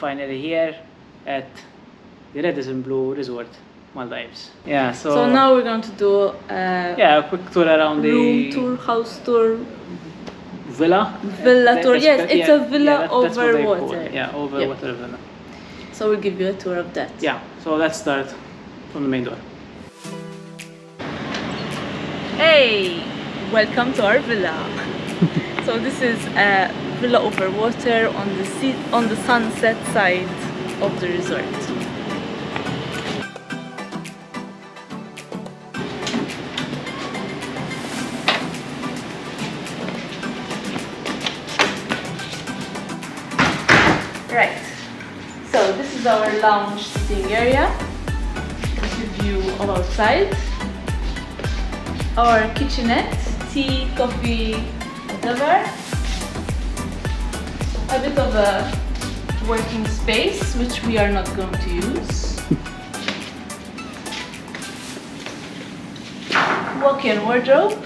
finally here at the Radisson Blu Resort Maldives. Yeah, so now we're going to do a quick tour around the room tour, house tour, villa tour. Yes, it's a villa over water. Yeah, Overwater Villa. So we'll give you a tour of that. Yeah, so let's start from the main door. Hey, welcome to our villa. So this is a villa over water on the sunset side of the resort. Right, so this is our lounge sitting area with view of outside. Our kitchenette, tea, coffee, whatever. A bit of a working space, which we are not going to use. Walk-in wardrobe,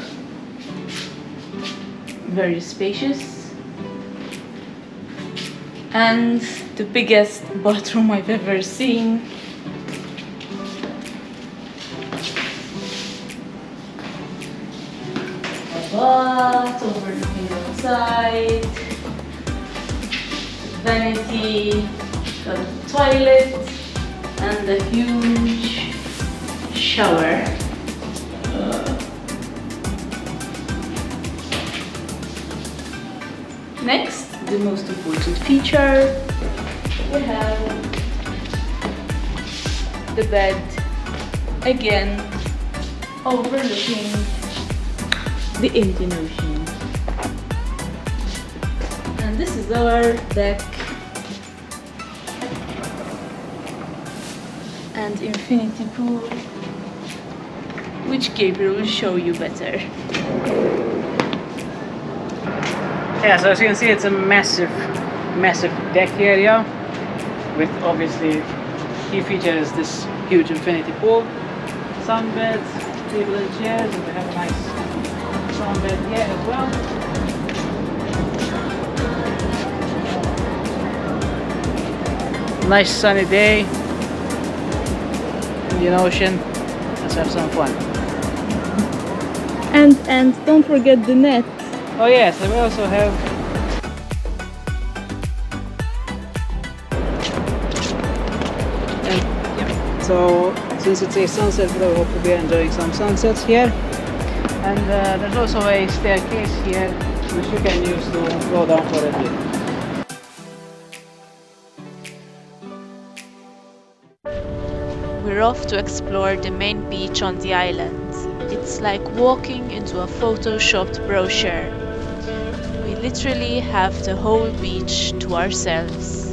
very spacious. And the biggest bathroom I've ever seen. A bath overlooking outside. Vanity, a toilet, and a huge shower. Next, the most important feature, we have the bed, again overlooking the Indian Ocean. And this is our deck and infinity pool, which Gabriel will show you better. Yeah, so as you can see, it's a massive deck area with obviously key feature is this huge infinity pool, sunbed, table and chairs, and we have a nice sunbed here as well. Nice sunny day, Indian Ocean. Let's have some fun. And don't forget the net. Oh yes, and we also have so since it's a sunset villa, we hope to be enjoying some sunsets here. And there's also a staircase here which you can use to go down for a view. We're off to explore the main beach on the island. It's like walking into a photoshopped brochure. We literally have the whole beach to ourselves.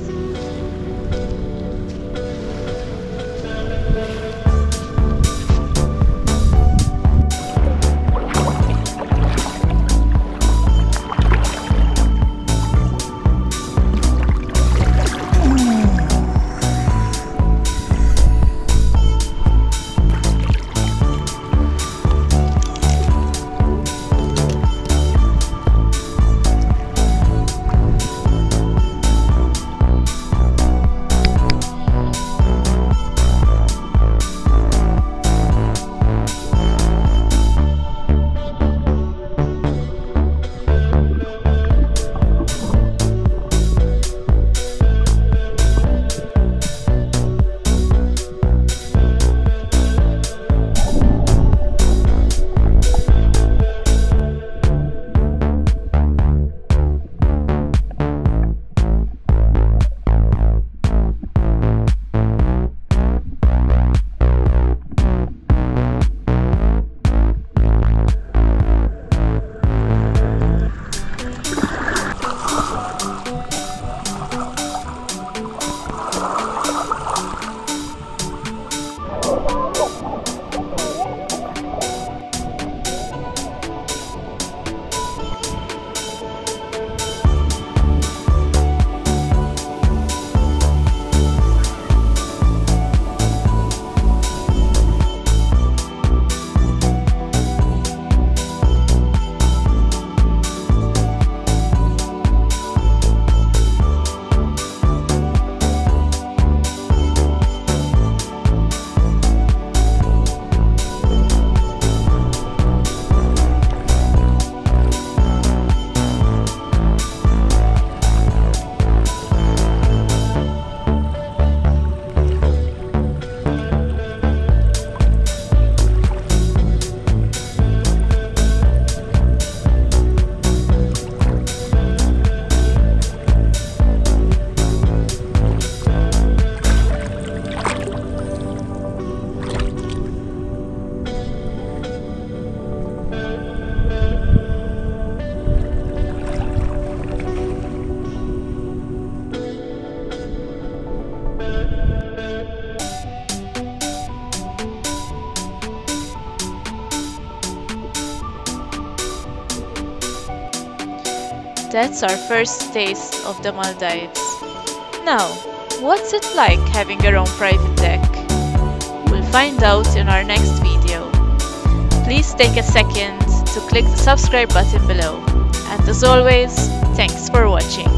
That's our first taste of the Maldives. Now, what's it like having your own private deck? We'll find out in our next video. Please take a second to click the subscribe button below. And as always, thanks for watching.